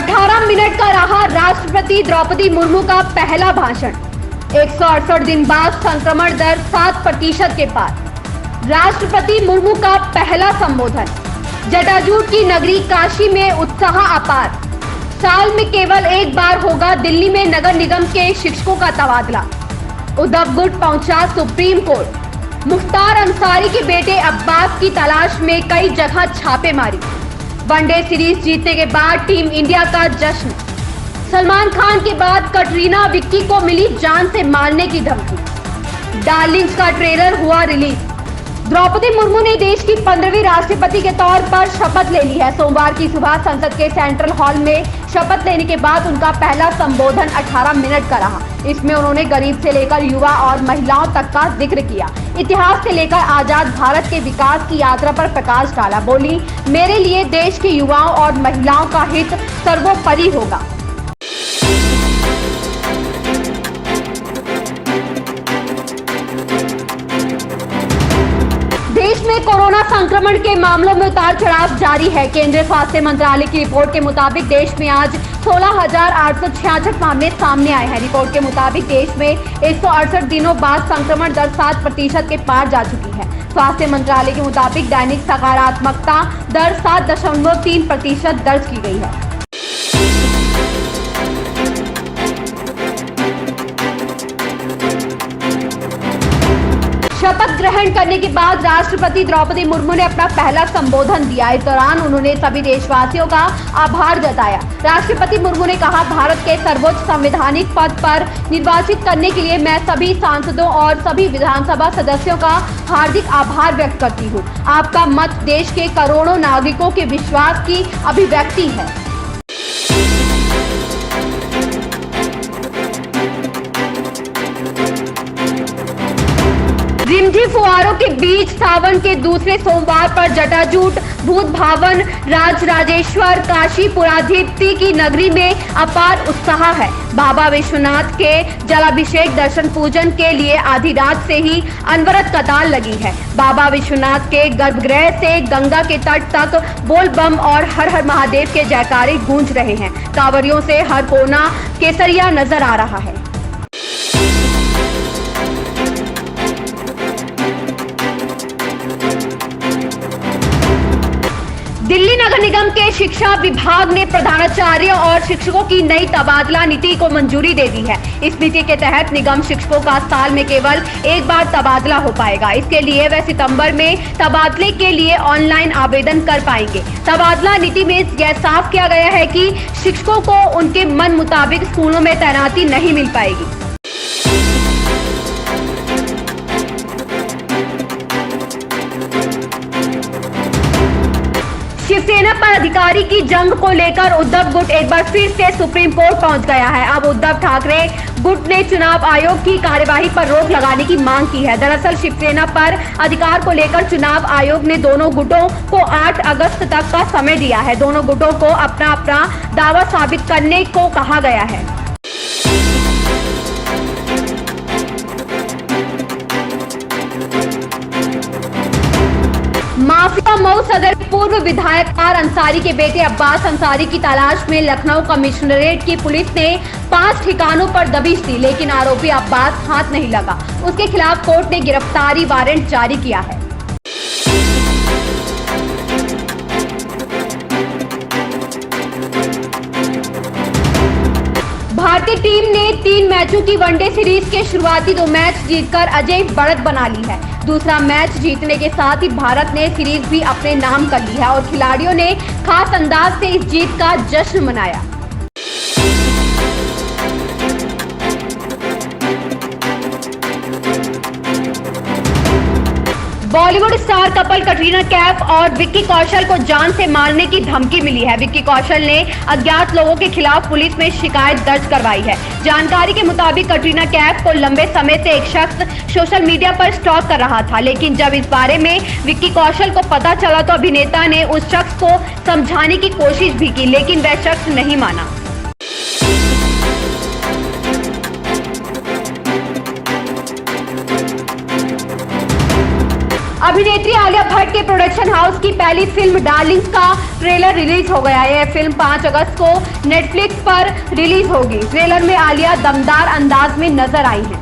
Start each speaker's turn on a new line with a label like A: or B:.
A: 18 minute का रहा राष्ट्रपति द्रौपदी मुर्मू का पहला भाषण। 168 दिन बाद संक्रमण दर 7% के पार। राष्ट्रपति मुर्मू का पहला संबोधन। जटाजूट की नगरी काशी में उत्साह अपार। साल में केवल एक बार होगा दिल्ली में नगर निगम के शिक्षकों का तबादला। उद्धव गुट पहुंचा सुप्रीम कोर्ट। मुख्तार अंसारी के बेटे अब्बास की तलाश में कई जगह छापेमारी। वनडे सीरीज जीतने के बाद टीम इंडिया का जश्न। सलमान खान के बाद कटरीना विक्की को मिली जान से मारने की धमकी। डार्लिंग्स का ट्रेलर हुआ रिलीज। द्रौपदी मुर्मू ने देश की 15वीं राष्ट्रपति के तौर पर शपथ ले ली है। सोमवार की सुबह संसद के सेंट्रल हॉल में शपथ लेने के बाद उनका पहला संबोधन 18 मिनट का रहा। इसमें उन्होंने गरीब से लेकर युवा और महिलाओं तक का जिक्र किया। इतिहास से लेकर आजाद भारत के विकास की यात्रा पर प्रकाश डाला। बोली, मेरे लिए देश के युवाओं और महिलाओं का हित सर्वोपरि होगा। देश में कोरोना संक्रमण के मामलों में उतार चढ़ाव जारी है। केंद्रीय स्वास्थ्य मंत्रालय की रिपोर्ट के मुताबिक देश में आज 16,866 मामले सामने आए हैं। रिपोर्ट के मुताबिक देश में 168 दिनों बाद संक्रमण दर 7% के पार जा चुकी है। स्वास्थ्य मंत्रालय के मुताबिक दैनिक सकारात्मकता दर 7.3% दर्ज की गई है। शपथ ग्रहण करने के बाद राष्ट्रपति द्रौपदी मुर्मू ने अपना पहला संबोधन दिया। इस दौरान उन्होंने सभी देशवासियों का आभार जताया। राष्ट्रपति मुर्मू ने कहा, भारत के सर्वोच्च संवैधानिक पद पर निर्वाचित करने के लिए मैं सभी सांसदों और सभी विधानसभा सदस्यों का हार्दिक आभार व्यक्त करती हूँ। आपका मत देश के करोड़ों नागरिकों के विश्वास की अभिव्यक्ति है। रिमझिम फुहारों के बीच सावन के दूसरे सोमवार पर जटाजूट, भूत भावन, राजराजेश्वर, काशी पुराधीप्ति की नगरी में अपार उत्साह है। बाबा विश्वनाथ के जलाभिषेक दर्शन पूजन के लिए आधी रात से ही अनवरत कतार लगी है। बाबा विश्वनाथ के गर्भगृह से गंगा के तट तक बोल बम और हर हर महादेव के जयकारे गूंज रहे हैं। कांवरियों से हर कोना केसरिया नजर आ रहा है। दिल्ली नगर निगम के शिक्षा विभाग ने प्रधानाचार्य और शिक्षकों की नई तबादला नीति को मंजूरी दे दी है। इस नीति के तहत निगम शिक्षकों का साल में केवल एक बार तबादला हो पाएगा। इसके लिए वह सितंबर में तबादले के लिए ऑनलाइन आवेदन कर पाएंगे। तबादला नीति में यह साफ किया गया है कि शिक्षकों को उनके मन मुताबिक स्कूलों में तैनाती नहीं मिल पाएगी। शिवसेना पर अधिकारी की जंग को लेकर उद्धव गुट एक बार फिर से सुप्रीम कोर्ट पहुंच गया है। अब उद्धव ठाकरे गुट ने चुनाव आयोग की कार्यवाही पर रोक लगाने की मांग की है। दरअसल शिवसेना पर अधिकार को लेकर चुनाव आयोग ने दोनों गुटों को 8 अगस्त तक का समय दिया है। दोनों गुटों को अपना अपना दावा साबित करने को कहा गया है। माफिया मऊ सदर पूर्व विधायक मुख्तार अंसारी के बेटे अब्बास अंसारी की तलाश में लखनऊ कमिश्नरेट की पुलिस ने 5 ठिकानों पर दबिश दी, लेकिन आरोपी अब्बास हाथ नहीं लगा। उसके खिलाफ कोर्ट ने गिरफ्तारी वारंट जारी किया है। भारतीय टीम ने 3 मैचों की वनडे सीरीज के शुरुआती 2 मैच जीतकर अजेय बढ़त बना ली है। दूसरा मैच जीतने के साथ ही भारत ने सीरीज भी अपने नाम कर ली है और खिलाड़ियों ने खास अंदाज से इस जीत का जश्न मनाया। बॉलीवुड स्टार कपल कटरीना कैफ और विक्की कौशल को जान से मारने की धमकी मिली है। विक्की कौशल ने अज्ञात लोगों के खिलाफ पुलिस में शिकायत दर्ज करवाई है। जानकारी के मुताबिक कटरीना कैफ को लंबे समय से एक शख्स सोशल मीडिया पर स्टॉक कर रहा था, लेकिन जब इस बारे में विक्की कौशल को पता चला तो अभिनेता ने उस शख्स को समझाने की कोशिश भी की, लेकिन वह शख्स नहीं माना। अभिनेत्री आलिया भट्ट के प्रोडक्शन हाउस की पहली फिल्म डार्लिंग्स का ट्रेलर रिलीज हो गया है। यह फिल्म 5 अगस्त को नेटफ्लिक्स पर रिलीज होगी। ट्रेलर में आलिया दमदार अंदाज में नजर आई है।